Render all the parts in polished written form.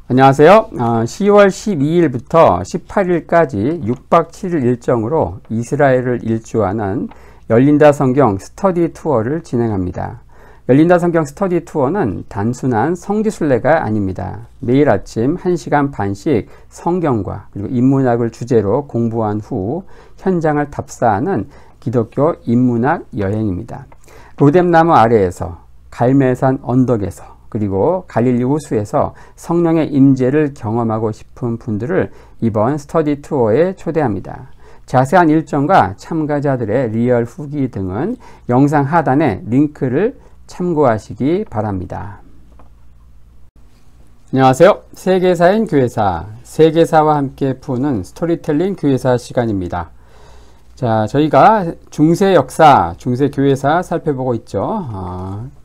안녕하세요. 10월 12일부터 18일까지 6박 7일 일정으로 이스라엘을 일주하는 열린다 성경 스터디 투어를 진행합니다. 열린다 성경 스터디 투어는 단순한 성지순례가 아닙니다. 매일 아침 1시간 반씩 성경과 그리고 인문학을 주제로 공부한 후 현장을 답사하는 기독교 인문학 여행입니다. 로뎀나무 아래에서, 갈멜산 언덕에서, 그리고 갈릴리 호수에서 성령의 임재를 경험하고 싶은 분들을 이번 스터디 투어에 초대합니다. 자세한 일정과 참가자들의 리얼 후기 등은 영상 하단에 링크를 참고하시기 바랍니다. 안녕하세요. 세계사인 교회사, 세계사와 함께 푸는 스토리텔링 교회사 시간입니다. 자, 저희가 중세 역사, 중세 교회사 살펴보고 있죠.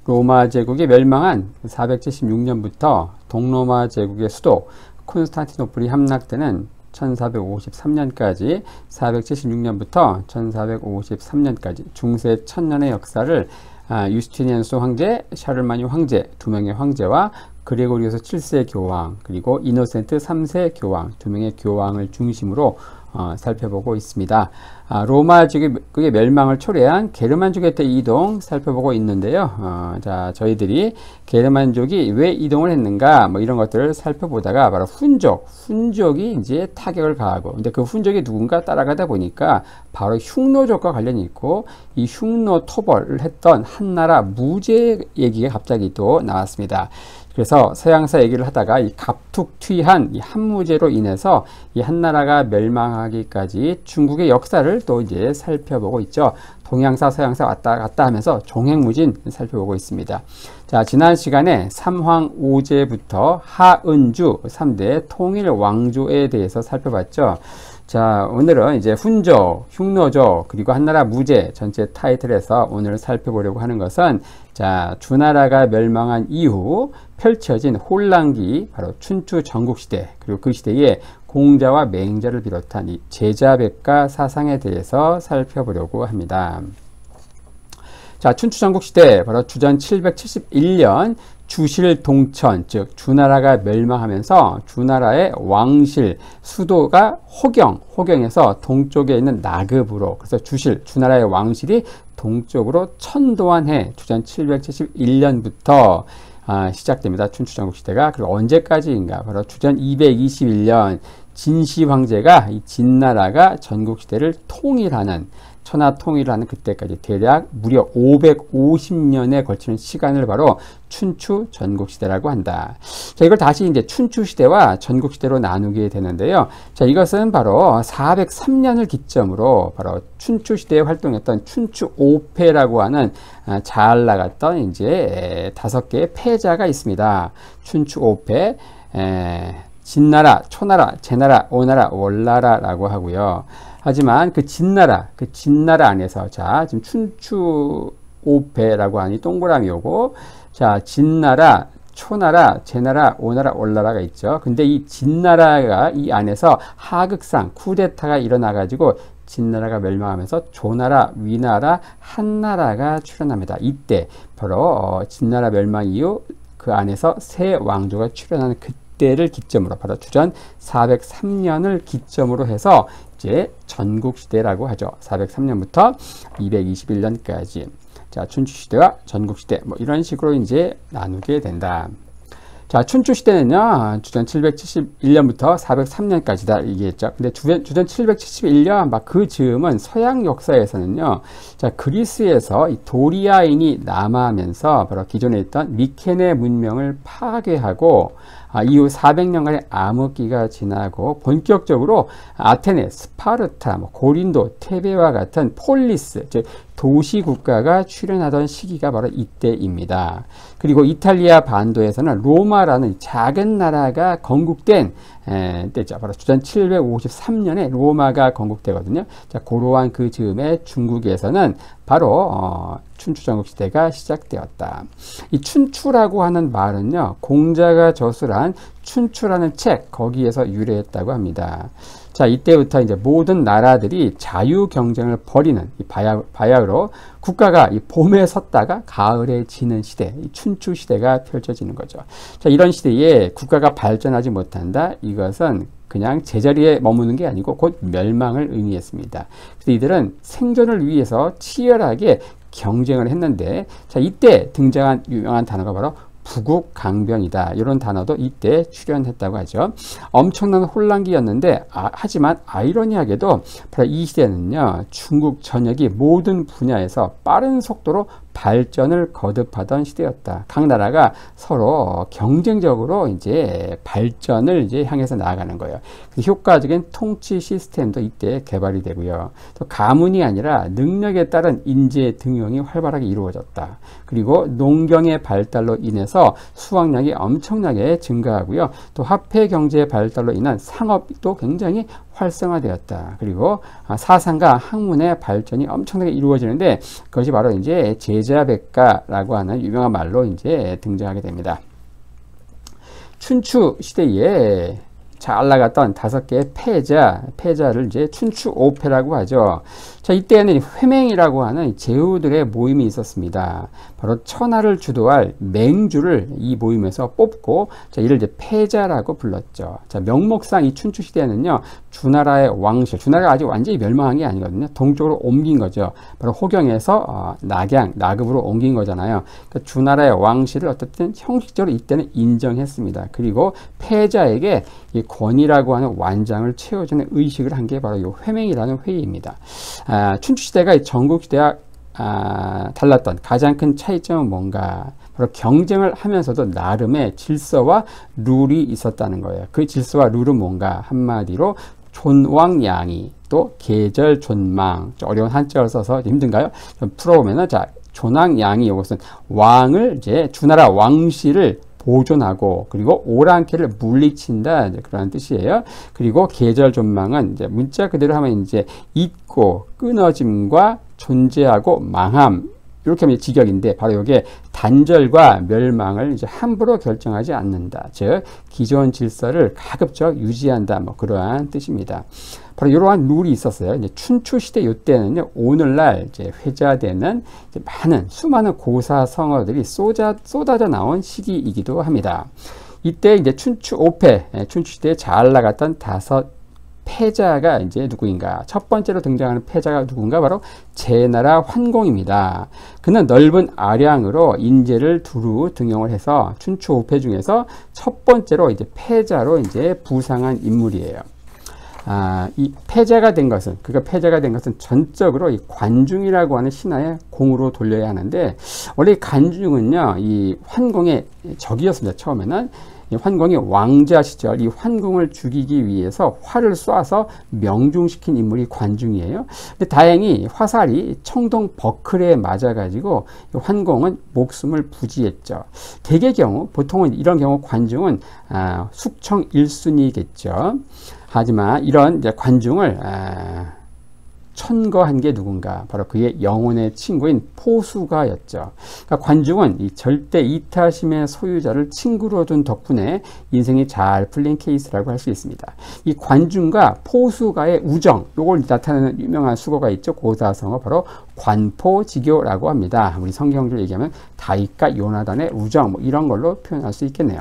로마 제국이 멸망한 476년부터 동로마 제국의 수도 콘스탄티노플이 함락되는 1453년까지 476년부터 1453년까지 중세 천년의 역사를 유스티니안스 황제, 샤를마니 황제, 두 명의 황제와 그레고리우스 7세 교황, 그리고 이노센트 3세 교황, 두 명의 교황을 중심으로 살펴보고 있습니다. 로마 제국의 멸망을 초래한 게르만족의 때 이동 살펴보고 있는데요. 자, 저희들이 게르만족이 왜 이동을 했는가, 뭐 이런 것들을 살펴보다가 바로 훈족이 이제 타격을 가하고, 근데 그 훈족이 누군가 따라가다 보니까 바로 흉노족과 관련이 있고, 이 흉노 토벌을 했던 한나라 무제 얘기가 갑자기 또 나왔습니다. 그래서 서양사 얘기를 하다가 이 갑툭튀한 이 한무제로 인해서 이 한나라가 멸망하기까지 중국의 역사를 또 이제 살펴보고 있죠. 동양사, 서양사 왔다 갔다 하면서 종횡무진 살펴보고 있습니다. 자, 지난 시간에 삼황 5제부터 하은주 3대 통일 왕조에 대해서 살펴봤죠. 자, 오늘은 이제 훈족, 흉노족, 그리고 한나라 무제 전체 타이틀에서 오늘 살펴보려고 하는 것은, 자, 주나라가 멸망한 이후 펼쳐진 혼란기, 바로 춘추 전국시대, 그리고 그 시대의 공자와 맹자를 비롯한 이 제자백가 사상에 대해서 살펴보려고 합니다. 자, 춘추 전국시대, 바로 주전 771년 주실동천, 즉 주나라가 멸망하면서 주나라의 왕실, 수도가 호경에서 동쪽에 있는 나급으로, 그래서 주나라의 왕실이 동쪽으로 천도한 해 주전 771년부터 시작됩니다. 춘추 전국시대가. 그리고 언제까지인가? 바로 주전 221년 진시 황제가 이 진나라가 전국시대를 통일하는, 천하 통일을 하는 그때까지 대략 무려 550년에 걸치는 시간을 바로 춘추 전국시대라고 한다. 자, 이걸 다시 이제 춘추시대와 전국시대로 나누게 되는데요. 자, 이것은 바로 403년을 기점으로 바로 춘추시대에 활동했던 춘추 5패라고 하는 잘 나갔던 이제 5개의 패자가 있습니다. 춘추 5패, 진나라, 초나라, 제나라, 오나라, 월나라라고 하고요. 하지만 그 진나라 안에서, 자, 지금 춘추 5패라고 하니 동그라미 오고, 자, 진나라, 초나라, 제나라, 오나라, 월나라가 있죠. 근데 이 진나라가 이 안에서 하극상, 쿠데타가 일어나가지고 진나라가 멸망하면서 조나라, 위나라, 한나라가 출현합니다. 이때 바로 진나라 멸망 이후 그 안에서 새 왕조가 출현하는 그때를 기점으로, 바로 주전 403년을 기점으로 해서 이제 전국시대라고 하죠. 403년부터 221년까지. 자, 춘추시대와 전국시대, 뭐 이런 식으로 이제 나누게 된다. 자, 춘추시대는요, 주전 771년부터 403년까지다 얘기했죠. 근데 주전 771년, 막 그 즈음은 서양 역사에서는요, 자, 그리스에서 이 도리아인이 남하하면서 바로 기존에 있던 미케네 문명을 파괴하고, 이후 400년간의 암흑기가 지나고 본격적으로 아테네, 스파르타, 고린도, 테베와 같은 폴리스, 즉 도시 국가가 출현하던 시기가 바로 이때입니다. 그리고 이탈리아 반도에서는 로마라는 작은 나라가 건국된 때죠. 바로 주전 753년에 로마가 건국되거든요. 자, 고로한 그 즈음에 중국에서는 바로 춘추 전국시대가 시작되었다. 이 춘추라고 하는 말은요, 공자가 저술한 춘추라는 책, 거기에서 유래했다고 합니다. 자, 이때부터 이제 모든 나라들이 자유 경쟁을 벌이는 이 바야흐로 국가가 이 봄에 섰다가 가을에 지는 시대, 이 춘추 시대가 펼쳐지는 거죠. 자, 이런 시대에 국가가 발전하지 못한다. 이것은 그냥 제자리에 머무는 게 아니고 곧 멸망을 의미했습니다. 그래서 이들은 생존을 위해서 치열하게 경쟁을 했는데, 자, 이때 등장한 유명한 단어가 바로 부국강병이다. 이런 단어도 이때 출현했다고 하죠. 엄청난 혼란기였는데, 하지만 아이러니하게도 바로 이 시대는요, 중국 전역이 모든 분야에서 빠른 속도로 발전을 거듭하던 시대였다. 각 나라가 서로 경쟁적으로 이제 발전을 이제 향해서 나아가는 거예요. 효과적인 통치 시스템도 이때 개발이 되고요. 또 가문이 아니라 능력에 따른 인재 등용이 활발하게 이루어졌다. 그리고 농경의 발달로 인해서 수확량이 엄청나게 증가하고요. 또 화폐 경제의 발달로 인한 상업도 굉장히 활성화되었다. 그리고 사상과 학문의 발전이 엄청나게 이루어지는데, 그것이 바로 이제 제자백가라고 하는 유명한 말로 이제 등장하게 됩니다. 춘추 시대에 잘 나갔던 5개의 패자를 이제 춘추오패라고 하죠. 자, 이때는 회맹이라고 하는 제후들의 모임이 있었습니다. 바로 천하를 주도할 맹주를 이 모임에서 뽑고, 자, 이를 이제 패자라고 불렀죠. 자, 명목상 이 춘추 시대는요, 주나라의 왕실, 주나라가 아직 완전히 멸망한 게 아니거든요. 동쪽으로 옮긴 거죠. 바로 호경에서 낙양, 나급으로 옮긴 거잖아요. 그러니까 주나라의 왕실을 어쨌든 형식적으로 이때는 인정했습니다. 그리고 패자에게 이 권위라고 하는 완장을 채워주는 의식을 한 게 바로 이 회맹이라는 회의입니다. 춘추시대가 전국시대와 달랐던 가장 큰 차이점은 뭔가? 바로 경쟁을 하면서도 나름의 질서와 룰이 있었다는 거예요. 그 질서와 룰은 뭔가? 한마디로 존왕양이, 또 계절 존망, 어려운 한자를 써서 힘든가요? 좀 풀어보면은, 자, 존왕양이 이것은 왕을 이제 주나라 왕실을 보존하고, 그리고 오랑캐를 물리친다, 이제 그런 뜻이에요. 그리고 계절 존망은 이제 문자 그대로 하면 이제 잊고, 끊어짐과 존재하고 망함, 이렇게 하면 직역인데, 바로 이게 단절과 멸망을 이제 함부로 결정하지 않는다. 즉, 기존 질서를 가급적 유지한다. 뭐 그러한 뜻입니다. 바로 이러한 룰이 있었어요. 이제 춘추 시대 이때는요, 오늘날 이제 회자되는 이제 수많은 고사 성어들이 쏟아져 나온 시기이기도 합니다. 이때 이제 춘추오패, 춘추 시대에 잘 나갔던 5 패자가 이제 누구인가? 첫 번째로 등장하는 패자가 누군가? 바로 제나라 환공입니다. 그는 넓은 아량으로 인재를 두루 등용을 해서 춘추 5패 중에서 첫 번째로 이제 패자로 이제 부상한 인물이에요. 이 패자가 된 것은, 전적으로 이 관중이라고 하는 신하의 공으로 돌려야 하는데, 원래 이 관중은요, 이 환공의 적이었습니다. 처음에는. 환공이 왕자 시절 이 환공을 죽이기 위해서 활을 쏴서 명중시킨 인물이 관중이에요. 근데 다행히 화살이 청동 버클에 맞아가지고 환공은 목숨을 부지했죠. 대개 경우, 보통은 이런 경우 관중은 숙청 1순위겠죠. 하지만 이런 이제 관중을 천거한 게 누군가? 바로 그의 영혼의 친구인 포수가였죠. 그러니까 관중은 이 절대 이타심의 소유자를 친구로 둔 덕분에 인생이 잘 풀린 케이스라고 할 수 있습니다. 이 관중과 포수가의 우정, 요걸 나타내는 유명한 수거가 있죠. 고사성어, 바로 관포지교라고 합니다. 우리 성경을 얘기하면 다윗과 요나단의 우정, 뭐 이런 걸로 표현할 수 있겠네요.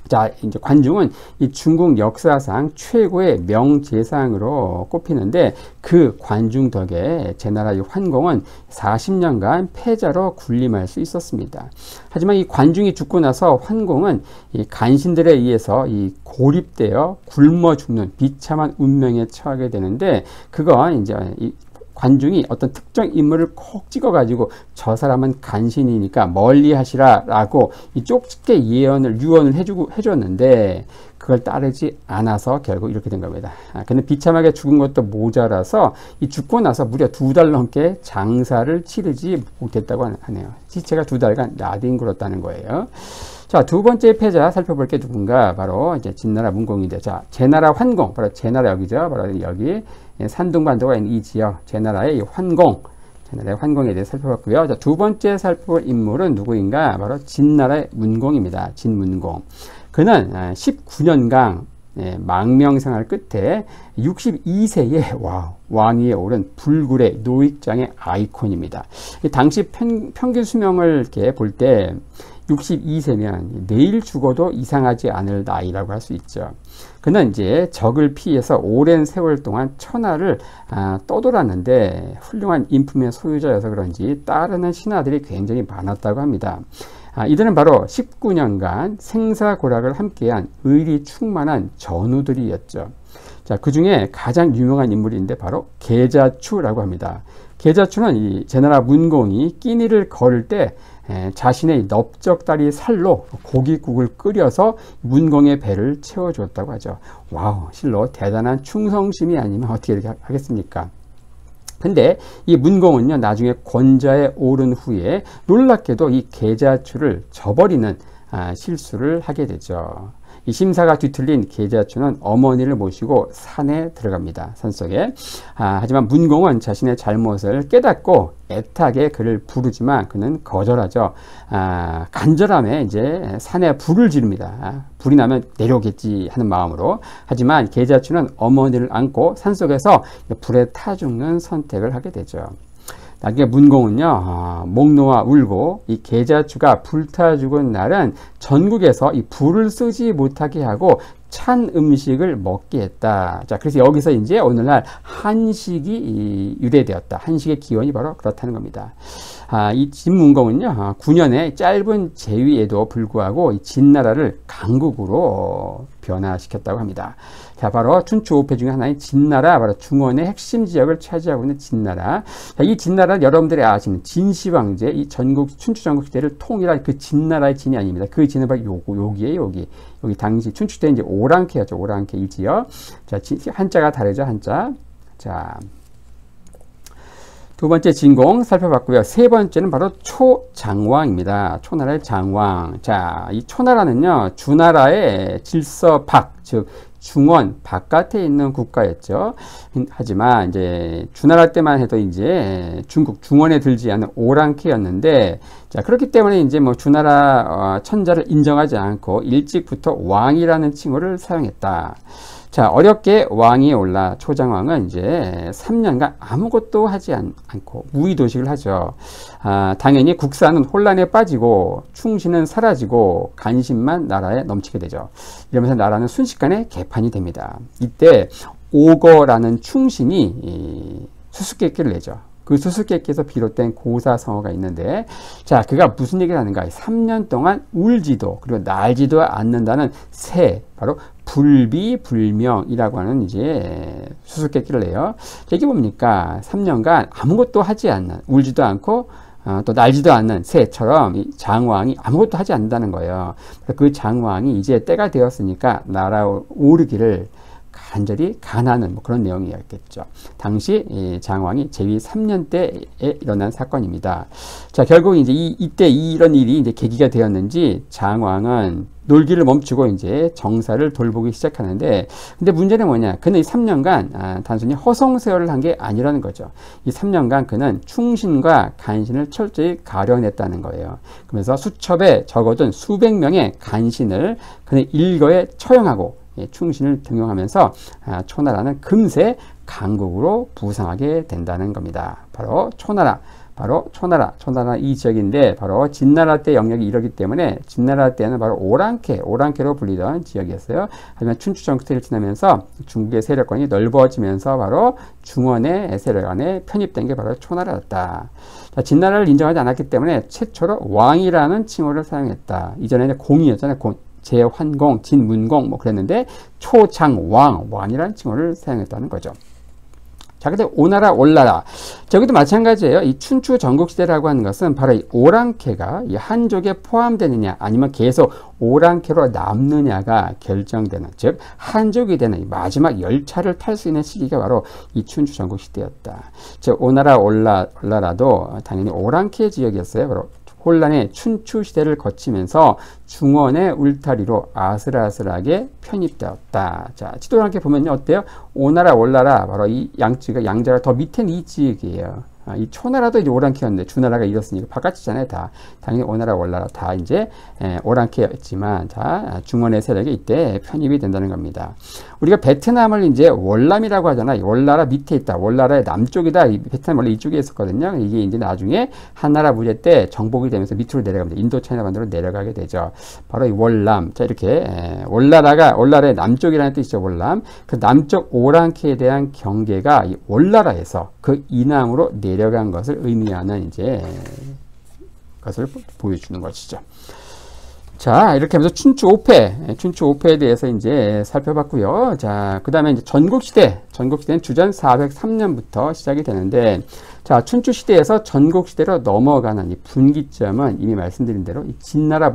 자, 이제 관중은 이 중국 역사상 최고의 명재상으로 꼽히는데, 그 관중 덕에 제나라 환공은 40년간 패자로 군림할 수 있었습니다. 하지만 이 관중이 죽고 나서 환공은 이 간신들에 의해서 이 고립되어 굶어 죽는 비참한 운명에 처하게 되는데, 그건 이제 이 관중이 어떤 특정 인물을 콕 찍어가지고 저 사람은 간신이니까 멀리 하시라라고 이 쪽집게 유언을 해줬는데 그걸 따르지 않아서 결국 이렇게 된 겁니다. 근데 비참하게 죽은 것도 모자라서 이 죽고 나서 무려 2달 넘게 장사를 치르지 못했다고 하네요. 시체가 2달간 나뒹굴었다는 거예요. 자, 두 번째 패자 살펴볼 게 누군가? 바로 이제 진나라 문공인데, 자, 제나라 환공, 바로 제나라 여기죠. 바로 여기 산둥반도가 있는 이 지역, 제나라의 제나라의 환공에 대해 살펴봤고요. 자, 두 번째 살펴볼 인물은 누구인가? 바로 진나라의 문공입니다. 진문공. 그는 19년간 망명생활 끝에 62세에 왕위에 오른 불굴의 노익장의 아이콘입니다. 당시 평균 수명을 이렇게 볼 때 62세면 내일 죽어도 이상하지 않을 나이라고 할 수 있죠. 그는 이제 적을 피해서 오랜 세월 동안 천하를 떠돌았는데 훌륭한 인품의 소유자여서 그런지 따르는 신하들이 굉장히 많았다고 합니다. 이들은 바로 19년간 생사고락을 함께한 의리 충만한 전우들이었죠. 자, 그 중에 가장 유명한 인물인데 바로 계자추라고 합니다. 계자추는 이 제나라 문공이 끼니를 걸을 때 자신의 넓적다리 살로 고깃국을 끓여서 문공의 배를 채워주었다고 하죠. 와우, 실로 대단한 충성심이 아니면 어떻게 이렇게 하겠습니까? 근데 이 문공은요, 나중에 권좌에 오른 후에 놀랍게도 이 계자추를 저버리는 실수를 하게 되죠. 이 심사가 뒤틀린 계자추는 어머니를 모시고 산에 들어갑니다. 산속에. 하지만 문공은 자신의 잘못을 깨닫고 애타게 그를 부르지만 그는 거절하죠. 간절함에 이제 산에 불을 지릅니다. 불이 나면 내려오겠지 하는 마음으로. 하지만 계자추는 어머니를 안고 산속에서 불에 타 죽는 선택을 하게 되죠. 나중에 문공은요, 목 놓아 울고 이 계자추가 불타 죽은 날은 전국에서 이 불을 쓰지 못하게 하고 찬 음식을 먹게 했다. 자, 그래서 여기서 이제 오늘날 한식이 유래되었다. 한식의 기원이 바로 그렇다는 겁니다. 이 진문공은요, 9년의 짧은 재위에도 불구하고 이 진나라를 강국으로 변화시켰다고 합니다. 자, 바로 춘추 5패 중에 하나인 진나라, 바로 중원의 핵심 지역을 차지하고 있는 진나라. 자, 이 진나라는 여러분들이 아시는 진시황제, 이 춘추 전국 시대를 통일한 그 진나라의 진이 아닙니다. 그 진은 바로 여기에요, 여기. 여기 당시 춘추 때 이제 오랑캐였죠, 오랑캐 이 지역. 자, 한자가 다르죠, 한자. 자. 두 번째 진공 살펴봤고요. 세 번째는 바로 초장왕입니다. 초나라의 장왕. 자, 이 초나라는요, 주나라의 질서 밖, 즉 중원 바깥에 있는 국가였죠. 하지만 이제 주나라 때만 해도 이제 중국 중원에 들지 않은 오랑캐였는데, 자, 그렇기 때문에 이제 뭐 주나라 천자를 인정하지 않고 일찍부터 왕이라는 칭호를 사용했다. 자, 어렵게 왕위에 올라 초장왕은 이제 3년간 아무것도 하지 않고 무의도식을 하죠. 당연히 국사는 혼란에 빠지고 충신은 사라지고 간신만 나라에 넘치게 되죠. 이러면서 나라는 순식간에 개판이 됩니다. 이때 오거라는 충신이 수수께끼를 내죠. 그 수수께끼에서 비롯된 고사성어가 있는데, 자, 그가 무슨 얘기를 하는가? 3년 동안 울지도 그리고 날지도 않는다는 새, 바로 불비불명이라고 하는 이제 수수께끼를 내요. 여기 뭡니까? 3년간 아무것도 하지 않는, 울지도 않고 또 날지도 않는 새처럼 이 장왕이 아무것도 하지 않는다는 거예요. 그 장왕이 이제 때가 되었으니까 날아오르기를 간절히 간하는 뭐 그런 내용이었겠죠. 당시 이 장왕이 재위 3년 때에 일어난 사건입니다. 자, 결국 이제 이때 이런 일이 이제 계기가 되었는지 장왕은 놀기를 멈추고 이제 정사를 돌보기 시작하는데, 근데 문제는 뭐냐? 그는 이 3년간 단순히 허송세월을 한 게 아니라는 거죠. 이 3년간 그는 충신과 간신을 철저히 가려냈다는 거예요. 그러면서 수첩에 적어둔 수백 명의 간신을 그는 일거에 처형하고 충신을 등용하면서 초나라는 금세 강국으로 부상하게 된다는 겁니다. 바로 초나라. 초나라 이 지역인데, 바로 진나라 때 영역이 이러기 때문에 진나라 때는 바로 오랑캐로 불리던 지역이었어요. 하지만 춘추 전국시대를 지나면서 중국의 세력권이 넓어지면서 바로 중원의 세력 안에 편입된 게 바로 초나라였다. 자, 진나라를 인정하지 않았기 때문에 최초로 왕이라는 칭호를 사용했다. 이전에는 공이었잖아요. 제환공, 진문공 뭐 그랬는데 왕이라는 칭호를 사용했다는 거죠. 자, 근데 오나라 올나라, 저기도 마찬가지예요. 이 춘추 전국시대라고 하는 것은 바로 이 오랑캐가 이 한족에 포함되느냐 아니면 계속 오랑캐로 남느냐가 결정되는, 즉 한족이 되는 이 마지막 열차를 탈 수 있는 시기가 바로 이 춘추 전국시대였다. 즉 오나라 올나라도 당연히 오랑캐 지역이었어요. 바로 혼란의 춘추 시대를 거치면서 중원의 울타리로 아슬아슬하게 편입되었다. 자, 지도를 함께 보면요, 어때요? 오나라 올나라, 바로 이 양자가 더 밑에는 이 지역이에요. 이 초나라도 이제 오랑캐였는데 주나라가 이겼으니까 바깥이잖아요. 다 당연히 오나라 월나라 다 이제 오랑캐였지만 자 중원의 세력이 이때 편입이 된다는 겁니다. 우리가 베트남을 이제 월남이라고 하잖아요. 월나라 밑에 있다. 월나라의 남쪽이다. 이 베트남 원래 이쪽에 있었거든요. 이게 이제 나중에 한나라 무제 때 정복이 되면서 밑으로 내려갑니다. 인도 차이나 반도로 내려가게 되죠. 바로 이 월남. 자 이렇게 월나라의 남쪽이라는 뜻이죠. 월남. 그 남쪽 오랑캐에 대한 경계가 이 월나라에서 그 이남으로 내려간 것을 의미하는 이제 것을 보여주는 것이죠. 자, 이렇게 하면서 춘추 5패에 대해서 이제 살펴봤고요. 자, 그 다음에 이제 전국시대는 주전 403년부터 시작이 되는데, 자, 춘추시대에서 전국시대로 넘어가는 이 분기점은 이미 말씀드린 대로 이 진나라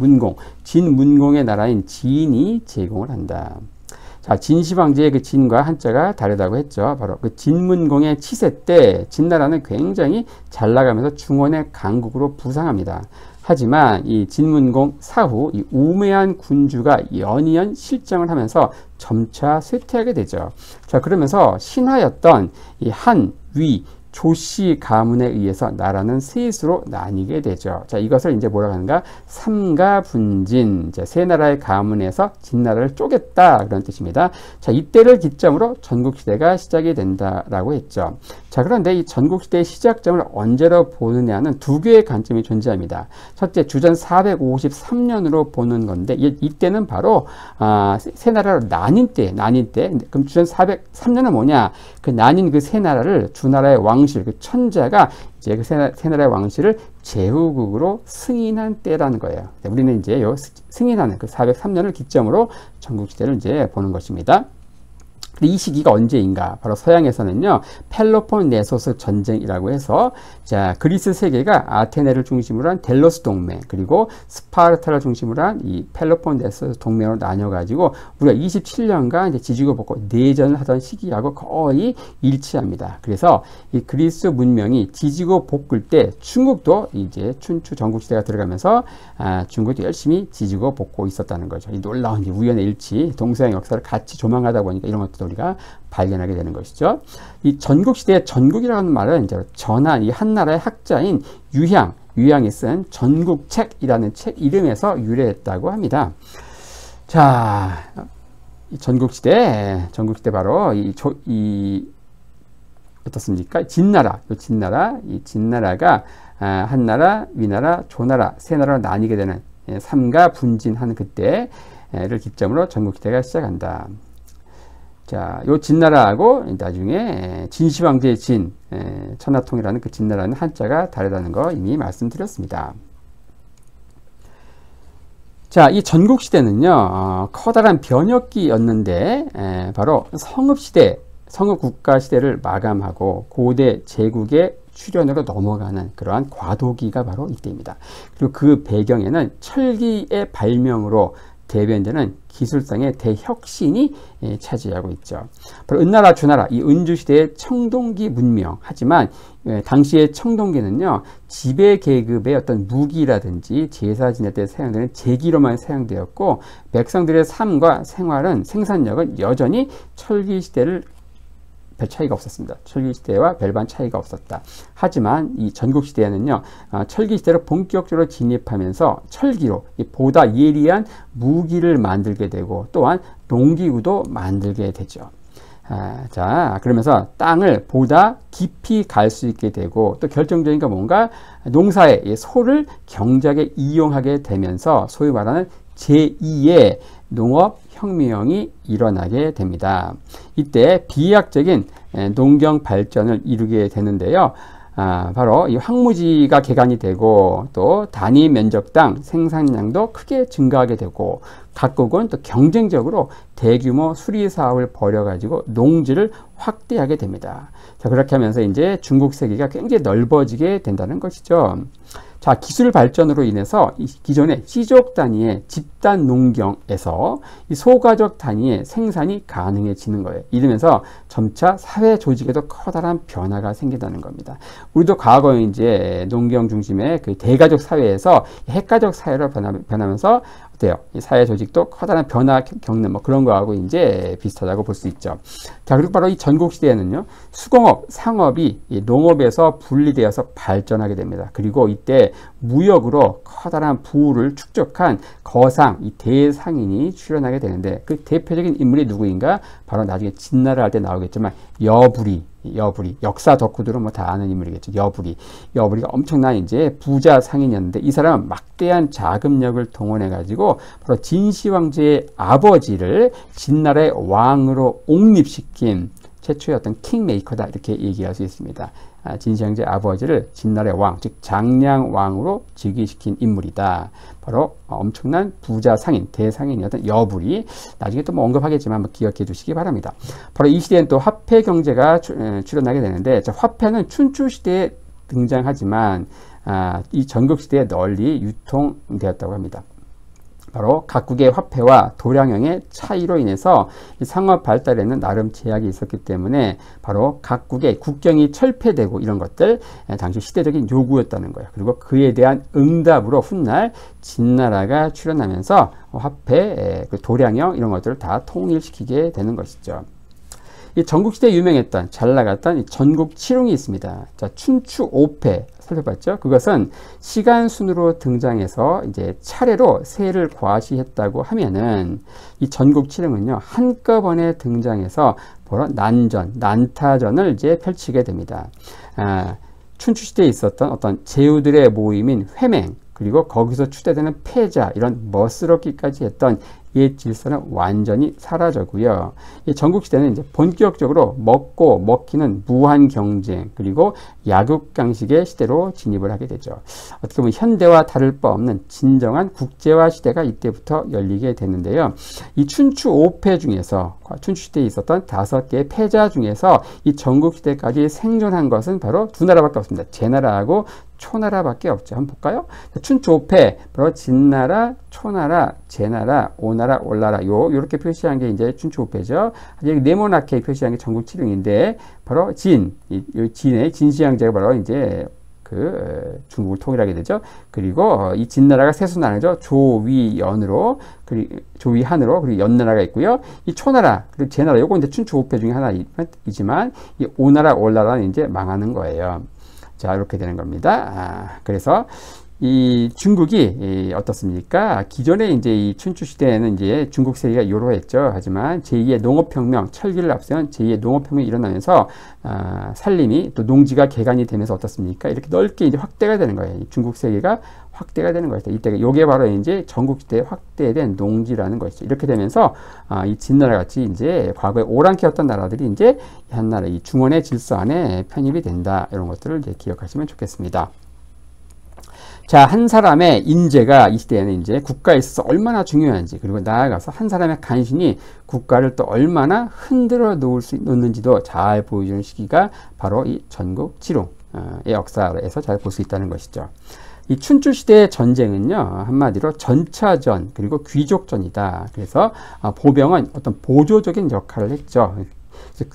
진문공의 나라인 진이 제공을 한다. 자, 진시황제의 그 진과 한자가 다르다고 했죠. 바로 그 진문공의 치세 때 진나라는 굉장히 잘 나가면서 중원의 강국으로 부상합니다. 하지만 이 진문공 사후 이 우매한 군주가 연이은 실정을 하면서 점차 쇠퇴하게 되죠. 자, 그러면서 신하였던 이 한, 위, 조씨 가문에 의해서 나라는 셋으로 나뉘게 되죠. 자, 이것을 이제 뭐라고 하는가? 삼가분진. 자, 세 나라의 가문에서 진나라를 쪼갰다. 그런 뜻입니다. 자, 이때를 기점으로 전국시대가 시작이 된다라고 했죠. 자, 그런데 이 전국시대의 시작점을 언제로 보느냐는 두 개의 관점이 존재합니다. 첫째, 주전 453년으로 보는 건데, 이때는 바로, 세 나라로 나뉜 때. 그럼 주전 403년은 뭐냐? 그 나뉜 그 세 나라를 주나라의 왕실, 그 천자가 이제 그 세 나라의 왕실을 제후국으로 승인한 때라는 거예요. 우리는 이제 요 승인하는 그 403년을 기점으로 전국시대를 이제 보는 것입니다. 이 시기가 언제인가? 바로 서양에서는요, 펠로폰네소스 전쟁이라고 해서, 자, 그리스 세계가 아테네를 중심으로 한 델로스 동맹, 그리고 스파르타를 중심으로 한 이 펠로폰네소스 동맹으로 나뉘어가지고, 우리가 27년간 이제 지지고 볶고 내전을 하던 시기하고 거의 일치합니다. 그래서 이 그리스 문명이 지지고 볶을 때 중국도 이제 춘추 전국시대가 들어가면서, 중국도 열심히 지지고 볶고 있었다는 거죠. 이 놀라운 우연의 일치, 동서양 역사를 같이 조망하다 보니까 이런 것도 우리가 발견하게 되는 것이죠. 이 전국시대의 전국이라는 말은 이제 전한 이 한나라의 학자인 유향이 쓴 전국책이라는 책 이름에서 유래했다고 합니다. 자, 이 전국시대 바로 어떻습니까? 진나라가 한나라, 위나라, 조나라, 세 나라로 나뉘게 되는 삼가분진하는 그때를 기점으로 전국시대가 시작한다. 자, 요 진나라하고 나중에 진시황제의 천하통이라는 그 진나라는 한자가 다르다는 거 이미 말씀드렸습니다. 자, 이 전국시대는요, 커다란 변혁기였는데, 바로 성읍국가시대를 마감하고 고대 제국의 출현으로 넘어가는 그러한 과도기가 바로 이때입니다. 그리고 그 배경에는 철기의 발명으로 대변되는 기술상의 대혁신이 차지하고 있죠. 바로 은나라, 주나라, 이 은주시대의 청동기 문명. 하지만 당시의 청동기는요, 지배계급의 어떤 무기라든지 제사 지낼 때 사용되는 제기로만 사용되었고, 백성들의 삶과 생산력은 여전히 철기시대를 별 차이가 없었습니다. 철기시대와 별반 차이가 없었다. 하지만 이 전국시대에는요, 철기시대로 본격적으로 진입하면서 철기로 보다 예리한 무기를 만들게 되고, 또한 농기구도 만들게 되죠. 자, 그러면서 땅을 보다 깊이 갈 수 있게 되고, 또 결정적인 건 뭔가 농사에 소를 경작에 이용하게 되면서 소위 말하는 제2의 농업혁명이 일어나게 됩니다. 이때 비약적인 농경 발전을 이루게 되는데요. 바로 이 황무지가 개간이 되고, 또 단위 면적당 생산량도 크게 증가하게 되고, 각국은 또 경쟁적으로 대규모 수리 사업을 벌여가지고 농지를 확대하게 됩니다. 자, 그렇게 하면서 이제 중국 세계가 굉장히 넓어지게 된다는 것이죠. 자, 기술 발전으로 인해서 이 기존의 씨족 단위의 집단 농경에서 이 소가족 단위의 생산이 가능해지는 거예요. 이러면서 점차 사회 조직에도 커다란 변화가 생긴다는 겁니다. 우리도 과거에 이제 농경 중심의 그 대가족 사회에서 핵가족 사회로 변하면서 비슷해요. 이 사회 조직도 커다란 변화 겪는 뭐 그런 거하고 이제 비슷하다고 볼 수 있죠. 자, 그리고 바로 이 전국시대에는요, 수공업, 상업이 이 농업에서 분리되어서 발전하게 됩니다. 그리고 이때 무역으로 커다란 부를 축적한 거상, 이 대상인이 출현하게 되는데, 그 대표적인 인물이 누구인가? 바로 나중에 진나라 할 때 나오겠지만 여부리, 역사 덕후들은 뭐 다 아는 인물이겠죠. 여부리가 엄청난 이제 부자 상인이었는데, 이 사람은 막대한 자금력을 동원해 가지고 바로 진시 황제의 아버지를 진나라의 왕으로 옹립시킨 최초의 어떤 킹메이커다, 이렇게 얘기할 수 있습니다. 진시 황제의 아버지를 진나라의 왕, 즉 장량 왕으로 즉위시킨 인물이다. 바로 엄청난 부자 상인, 대상인이었던 여부리. 나중에 또 뭐 언급하겠지만 뭐 기억해 두시기 바랍니다. 바로 이 시대엔 또 화폐 경제가 출현하게 되는데, 화폐는 춘추 시대에 등장하지만 이 전국 시대에 널리 유통되었다고 합니다. 바로 각국의 화폐와 도량형의 차이로 인해서 이 상업 발달에는 나름 제약이 있었기 때문에 바로 각국의 국경이 철폐되고 이런 것들 당시 시대적인 요구였다는 거예요. 그리고 그에 대한 응답으로 훗날 진나라가 출현하면서 화폐, 도량형 이런 것들을 다 통일시키게 되는 것이죠. 이 전국시대에 유명했던, 잘 나갔던 이 전국칠흥이 있습니다. 자, 춘추 5패 살펴봤죠. 그것은 시간 순으로 등장해서 이제 차례로 세를 과시했다고 하면은, 이 전국칠흥은요, 한꺼번에 등장해서 바로 난타전을 이제 펼치게 됩니다. 춘추시대에 있었던 어떤 제후들의 모임인 회맹, 그리고 거기서 추대되는 패자, 이런 멋스럽기까지 했던 옛 질서는 완전히 사라졌고요. 이 전국시대는 이제 본격적으로 먹고 먹히는 무한 경쟁, 그리고 약육강식의 시대로 진입을 하게 되죠. 어떻게 보면 현대와 다를 바 없는 진정한 국제화 시대가 이때부터 열리게 되는데요. 이 춘추 5패 중에서, 춘추시대에 있었던 5개의 패자 중에서 이 전국시대까지 생존한 것은 바로 두 나라밖에 없습니다. 제나라하고 초나라밖에 없죠. 한번 볼까요? 춘추 5패, 바로 진나라, 초나라, 제나라, 오나라, 올나라, 요렇게 표시한 게 이제 춘추 5패죠. 네모나게 표시한 게 전국칠흥인데, 바로 진의 진시황제가 바로 이제 중국을 통일하게 되죠. 그리고 이 진나라가 세수나라죠. 조위연으로, 조위한으로, 그리고 연나라가 있고요. 이 초나라, 그리고 제나라, 요거 이제 춘추 5패 중에 하나이지만, 이 오나라, 올나라는 이제 망하는 거예요. 자, 이렇게 되는 겁니다. 그래서 이 중국이 어떻습니까? 기존에 이제 이 춘추 시대에는 이제 중국 세계가 요로했죠. 하지만 제2의 농업혁명, 철기를 앞세운 제2의 농업혁명이 일어나면서 산림이 또 농지가 개간이 되면서 어떻습니까? 이렇게 넓게 이제 확대가 되는 거예요. 이 중국 세계가 확대가 되는 것이죠. 이때 요게 바로 이제 전국 시대에 확대된 농지라는 것이죠. 이렇게 되면서 이 진나라 같이 이제 과거에 오랑캐였던 나라들이 이제 한나라 이 중원의 질서 안에 편입이 된다. 이런 것들을 이제 기억하시면 좋겠습니다. 자, 한 사람의 인재가 이 시대에는 이제 국가에 있어서 얼마나 중요한지, 그리고 나아가서 한 사람의 간신이 국가를 또 얼마나 흔들어 놓는지도 잘 보여주는 시기가 바로 이 전국칠흥의 역사에서 잘 볼 수 있다는 것이죠. 이 춘추 시대의 전쟁은요, 한마디로 전차전, 그리고 귀족전이다. 그래서 보병은 어떤 보조적인 역할을 했죠.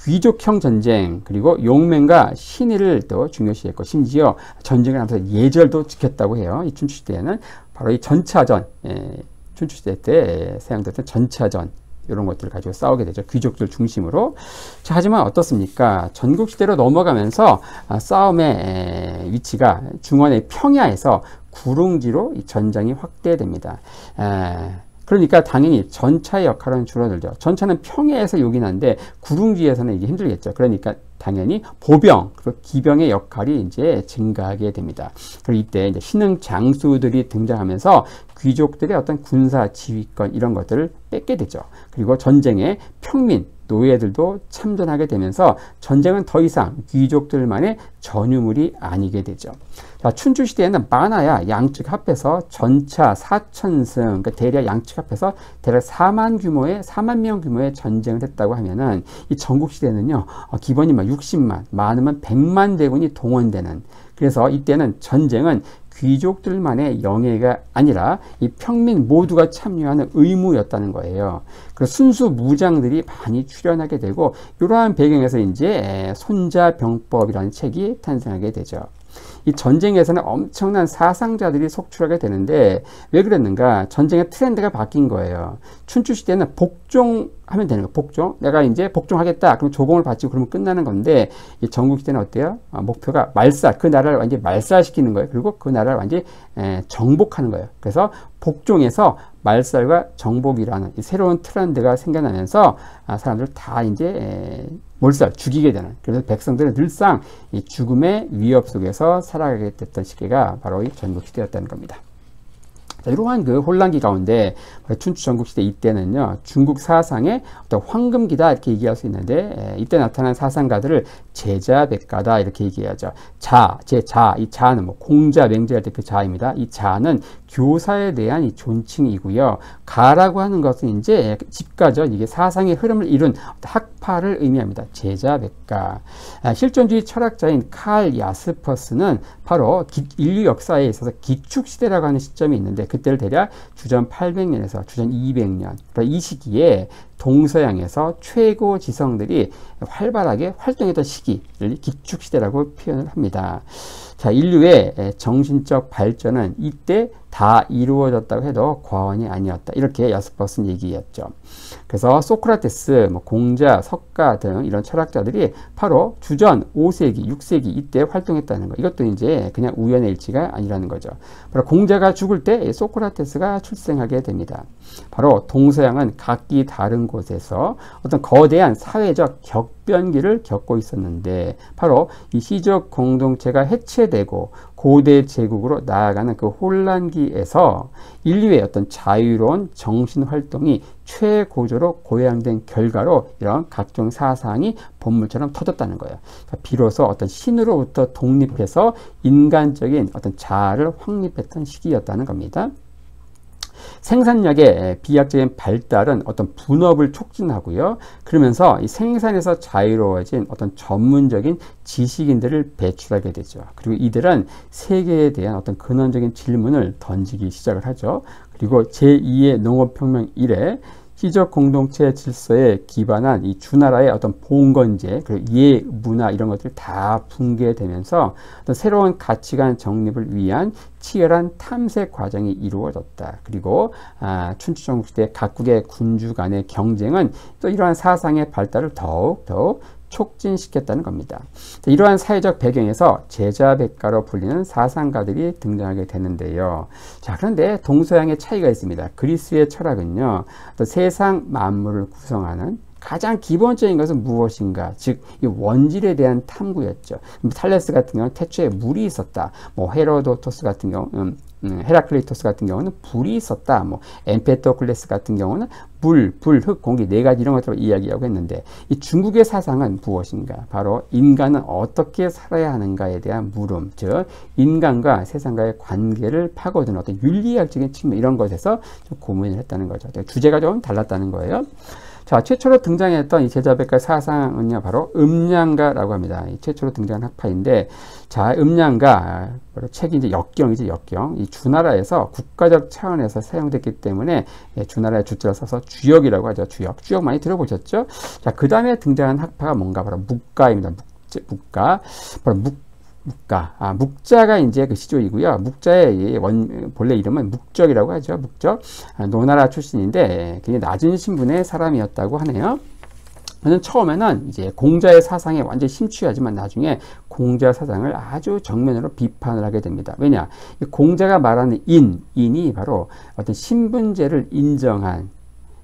귀족형 전쟁, 그리고 용맹과 신의를 또 중요시했고, 심지어 전쟁을 하면서 예절도 지켰다고 해요. 이 춘추시대에는 바로 이 전차전, 춘추시대 때 사용됐던 전차전, 이런 것들을 가지고 싸우게 되죠. 귀족들 중심으로. 자, 하지만 어떻습니까? 전국시대로 넘어가면서 싸움의 위치가 중원의 평야에서 구릉지로 이 전장이 확대됩니다. 그러니까 당연히 전차의 역할은 줄어들죠. 전차는 평야에서 요긴한데 구릉지에서는 이게 힘들겠죠. 그러니까 당연히 보병, 그리고 기병의 역할이 이제 증가하게 됩니다. 그리고 이때 이제 신흥 장수들이 등장하면서 귀족들의 어떤 군사 지휘권 이런 것들을 뺏게 되죠. 그리고 전쟁에 평민, 노예들도 참전하게 되면서 전쟁은 더 이상 귀족들만의 전유물이 아니게 되죠. 자, 춘추 시대에는 많아야 양측 합해서 전차 4,000승, 그러니까 대략 양측 합해서 대략 4만 명 규모의 전쟁을 했다고 하면은, 이 전국 시대는요, 기본이 60만, 많으면 100만 대군이 동원되는, 그래서 이때는 전쟁은 귀족들만의 영예가 아니라 이 평민 모두가 참여하는 의무였다는 거예요. 그래서 순수 무장들이 많이 출현하게 되고, 이러한 배경에서 이제 손자병법이라는 책이 탄생하게 되죠. 이 전쟁에서는 엄청난 사상자들이 속출하게 되는데 왜 그랬는가? 전쟁의 트렌드가 바뀐 거예요. 춘추 시대는 복종하면 되는 거예요. 복종. 내가 이제 복종하겠다. 그럼 조공을 바치고 그러면 끝나는 건데 이 전국 시대는 어때요? 목표가 말살. 그 나라를 완전히 말살시키는 거예요. 그리고 그 나라를 완전히 정복하는 거예요. 그래서 복종에서 말살과 정복이라는 이 새로운 트렌드가 생겨나면서 사람들 다 이제 몰살, 죽이게 되는. 그래서 백성들은 늘상 이 죽음의 위협 속에서 살아가게 됐던 시기가 바로 이 전국시대였다는 겁니다. 자, 이러한 그 혼란기 가운데 춘추 전국시대 이때는요, 중국 사상의 어떤 황금기다 이렇게 얘기할 수 있는데, 이때 나타난 사상가들을 제자백가다 이렇게 얘기하죠. 제자, 이 자는 뭐 공자, 맹자할 때 그 자입니다. 이 자는 교사에 대한 이 존칭이고요. 가라고 하는 것은 이제 집가죠. 이게 사상의 흐름을 이룬 학파를 의미합니다. 제자백가. 실존주의 철학자인 칼 야스퍼스는 바로 인류 역사에 있어서 기축시대라고 하는 시점이 있는데 그때를 대략 주전 800년에서 주전 200년 이 시기에 동서양에서 최고 지성들이 활발하게 활동했던 시기를 기축시대라고 표현을 합니다. 자, 인류의 정신적 발전은 이때 다 이루어졌다고 해도 과언이 아니었다. 이렇게 야스퍼스는 얘기했죠. 그래서 소크라테스, 공자, 석가 등 이런 철학자들이 바로 주전 5세기, 6세기 이때 활동했다는 거. 이것도 이제 그냥 우연의 일치가 아니라는 거죠. 바로 공자가 죽을 때 소크라테스가 출생하게 됩니다. 바로 동서양은 각기 다른 곳에서 어떤 거대한 사회적 격변기를 겪고 있었는데 바로 이 시적 공동체가 해체되고 고대 제국으로 나아가는 그 혼란기에서 인류의 어떤 자유로운 정신활동이 최고조로 고양된 결과로 이런 각종 사상이 본물처럼 터졌다는 거예요. 그러니까 비로소 어떤 신으로부터 독립해서 인간적인 어떤 자아를 확립했던 시기였다는 겁니다. 생산력의 비약적인 발달은 어떤 분업을 촉진하고요. 그러면서 이 생산에서 자유로워진 어떤 전문적인 지식인들을 배출하게 되죠. 그리고 이들은 세계에 대한 어떤 근원적인 질문을 던지기 시작을 하죠. 그리고 제2의 농업혁명 이래 시적 공동체 질서에 기반한 이 주나라의 어떤 봉건제, 그리고 예, 문화 이런 것들이 다 붕괴되면서 어떤 새로운 가치관 정립을 위한 치열한 탐색 과정이 이루어졌다. 그리고 춘추 전국시대 각국의 군주 간의 경쟁은 또 이러한 사상의 발달을 더욱 촉진시켰다는 겁니다. 이러한 사회적 배경에서 제자백가로 불리는 사상가들이 등장하게 되는데요. 자, 그런데 동서양의 차이가 있습니다. 그리스의 철학은요, 또 세상 만물을 구성하는 가장 기본적인 것은 무엇인가? 즉, 이 원질에 대한 탐구였죠. 탈레스 같은 경우는 태초에 물이 있었다. 헤로도토스 같은 경우, 헤라클리토스 같은 경우는 불이 있었다. 엠페토클레스 같은 경우는 물, 불, 흙, 공기 네 가지 이런 것들을 이야기하고 했는데 이 중국의 사상은 무엇인가? 바로 인간은 어떻게 살아야 하는가에 대한 물음, 즉 인간과 세상과의 관계를 파고드는 어떤 윤리학적인 측면 이런 것에서 좀 고민을 했다는 거죠. 주제가 좀 달랐다는 거예요. 자, 최초로 등장했던 이 제자백가 사상은요, 바로 음양가라고 합니다. 이 최초로 등장한 학파인데, 자, 음양가, 바로 책이 이제 역경이죠, 역경. 이 주나라에서 국가적 차원에서 사용됐기 때문에 주나라의 주자를 써서 주역이라고 하죠, 주역. 주역 많이 들어보셨죠? 자, 그 다음에 등장한 학파가 뭔가 바로 묵가입니다. 묵가. 바로 묵가. 묵자가 이제 그 시조이고요. 묵자의 본래 이름은 묵적이라고 하죠. 묵적. 노나라 출신인데 굉장히 낮은 신분의 사람이었다고 하네요. 저는 처음에는 이제 공자의 사상에 완전히 심취하지만 나중에 공자 사상을 아주 정면으로 비판을 하게 됩니다. 왜냐? 공자가 말하는 인이 바로 어떤 신분제를 인정한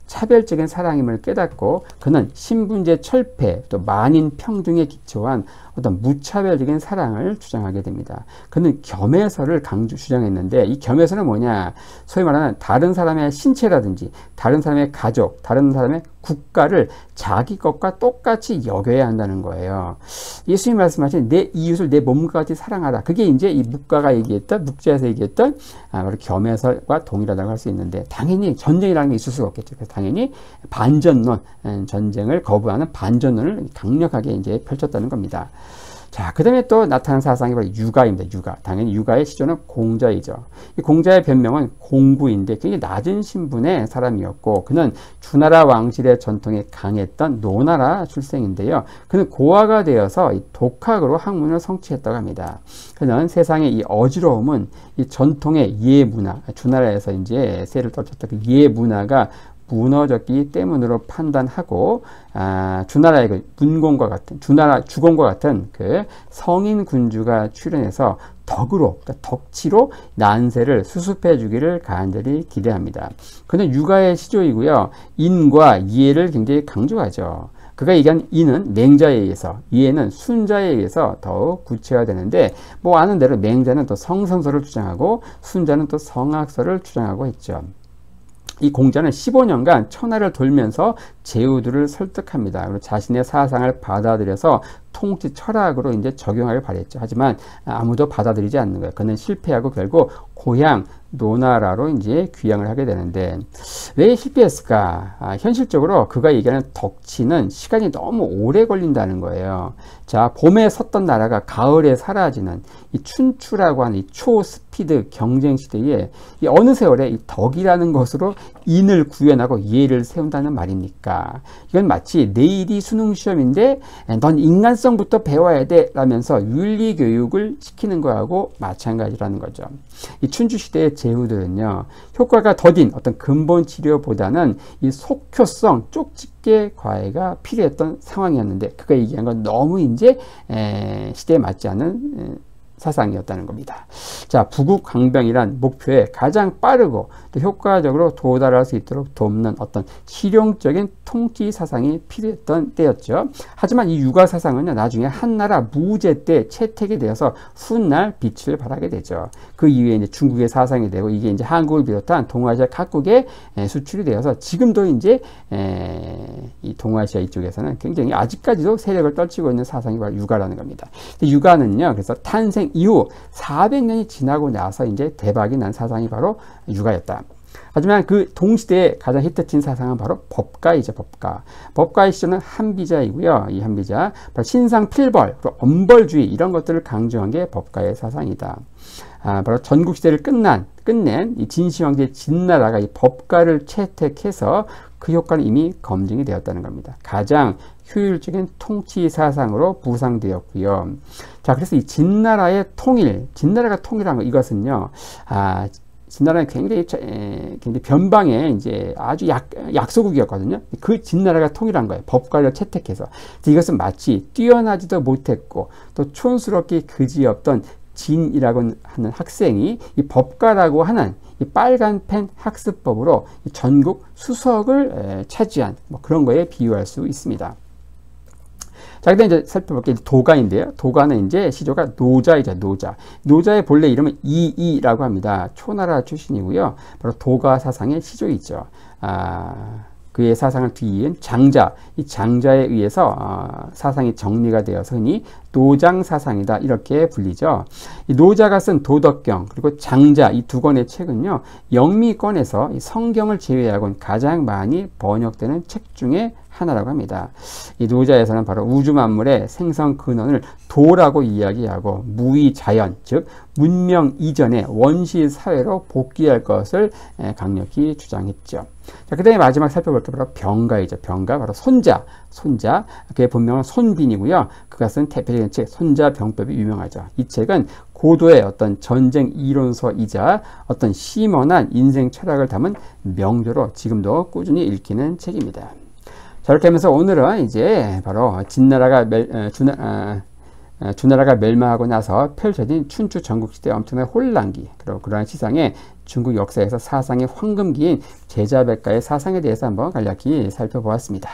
차별적인 사랑임을 깨닫고 그는 신분제 철폐 또 만인 평등에 기초한 어떤 무차별적인 사랑을 주장하게 됩니다. 그는 겸해서를 주장했는데 이 겸해서는 뭐냐? 소위 말하는 다른 사람의 신체라든지 다른 사람의 가족, 다른 사람의 국가를 자기 것과 똑같이 여겨야 한다는 거예요. 예수님이 말씀하신 내 이웃을 내 몸과 같이 사랑하라. 그게 이제 이 묵가가 얘기했던, 묵자에서 얘기했던 바로 겸해서와 동일하다고 할 수 있는데 당연히 전쟁이라는 게 있을 수가 없겠죠. 그래서 당연히 반전론, 전쟁을 거부하는 반전론을 강력하게 이제 펼쳤다는 겁니다. 자, 그 다음에 또 나타난 사상이 바로 유가입니다. 유가. 당연히 유가의 시조는 공자이죠. 이 공자의 변명은 공구인데 굉장히 낮은 신분의 사람이었고, 그는 주나라 왕실의 전통에 강했던 노나라 출생인데요. 그는 고아가 되어서 이 독학으로 학문을 성취했다고 합니다. 그는 세상의 이 어지러움은 이 전통의 예문화, 주나라에서 이제 세를 떨쳤던 그 예문화가 무너졌기 때문으로 판단하고, 주나라의 그 문공과 같은, 주공과 같은 그 성인 군주가 출연해서 덕으로, 그러니까 덕치로 난세를 수습해 주기를 간절히 기대합니다. 그는 육아의 시조이고요. 인과 이해를 굉장히 강조하죠. 그가 얘기한 인은 맹자에 의해서, 이해는 순자에 의해서 더욱 구체화되는데, 뭐 아는 대로 맹자는 또 성선설을 주장하고 순자는 또 성악설을 주장하고 했죠. 이 공자는 15년간 천하를 돌면서 제후들을 설득합니다. 그리고 자신의 사상을 받아들여서 통치 철학으로 이제 적용하길 바랬죠. 하지만 아무도 받아들이지 않는 거예요. 그는 실패하고 결국 고향 노나라로 이제 귀향을 하게 되는데, 왜 실패했을까? 현실적으로 그가 얘기하는 덕치는 시간이 너무 오래 걸린다는 거예요. 자, 봄에 섰던 나라가 가을에 사라지는 이 춘추라고 하는 이 초스피드 경쟁 시대에 이 어느 세월에 이 덕이라는 것으로 인을 구현하고 예를 세운다는 말입니까? 이건 마치 내일이 수능 시험인데 넌 인간성부터 배워야 돼 라면서 윤리 교육을 시키는 거하고 마찬가지라는 거죠. 이 춘추 시대의 제후들은요, 효과가 더딘 어떤 근본 치료보다는 이 속효성, 쪽집게 과외가 필요했던 상황이었는데, 그가 얘기한 건 너무 이제 시대에 맞지 않은 사상이었다는 겁니다. 자, 부국강병이란 목표에 가장 빠르고 또 효과적으로 도달할 수 있도록 돕는 어떤 실용적인 통치 사상이 필요했던 때였죠. 하지만 이 육아 사상은요, 나중에 한나라 무제 때 채택이 되어서 훗날 빛을 발하게 되죠. 그 이후에 이제 중국의 사상이 되고, 이게 이제 한국을 비롯한 동아시아 각국에 수출이 되어서 지금도 이제 이 동아시아 이쪽에서는 굉장히 아직까지도 세력을 떨치고 있는 사상이 바로 육아라는 겁니다. 육아는요, 그래서 탄생 이후 400년이 지나고 나서 이제 대박이 난 사상이 바로 육아였다. 하지만 그 동시대에 가장 히트친 사상은 바로 법가이죠. 법가의 시조는 한비자이고요. 이 한비자, 바로 신상 필벌, 그리고 엄벌주의 이런 것들을 강조한 게 법가의 사상이다. 바로 전국시대를 끝낸 이 진시황제 진나라가 이 법가를 채택해서 그 효과는 이미 검증이 되었다는 겁니다. 가장 효율적인 통치 사상으로 부상되었고요. 자, 그래서 이 진나라의 통일, 진나라가 통일한 거, 이것은요, 진나라는 굉장히 변방에 이제 아주 약소국이었거든요. 그 진나라가 통일한 거예요. 법과를 채택해서. 이것은 마치 뛰어나지도 못했고 또 촌스럽게 그지없던 진이라고 하는 학생이 이 법과라고 하는 이 빨간 펜 학습법으로 이 전국 수석을 차지한 뭐 그런 거에 비유할 수 있습니다. 자, 그다음 이제 살펴볼 게 도가인데요. 도가는 이제 시조가 노자이죠, 노자. 노자의 본래 이름은 이이라고 합니다. 초나라 출신이고요. 바로 도가 사상의 시조이죠. 그의 사상을 뒤이은 장자, 이 장자에 의해서 사상이 정리가 되어서 흔히 노장 사상이다 이렇게 불리죠. 이 노자가 쓴 도덕경 그리고 장자 이 두 권의 책은요, 영미권에서 이 성경을 제외하고는 가장 많이 번역되는 책 중에 하나라고 합니다. 이 노자에서는 바로 우주 만물의 생성 근원을 도라고 이야기하고 무의자연, 즉 문명 이전의 원시 사회로 복귀할 것을 강력히 주장했죠. 자, 그 다음에 마지막 살펴볼 게 바로 병가이죠. 병가, 바로 손자. 그의 본명은 손빈이고요. 그가 쓴 대표적인 책 손자병법이 유명하죠. 이 책은 고도의 어떤 전쟁 이론서이자 어떤 심원한 인생 철학을 담은 명조로 지금도 꾸준히 읽히는 책입니다. 자, 이렇게 하면서 오늘은 이제 바로 주나라가 멸망하고 나서 펼쳐진 춘추 전국시대의 엄청난 혼란기, 그리고 그러한 시상에 중국 역사에서 사상의 황금기인 제자백가의 사상에 대해서 한번 간략히 살펴보았습니다.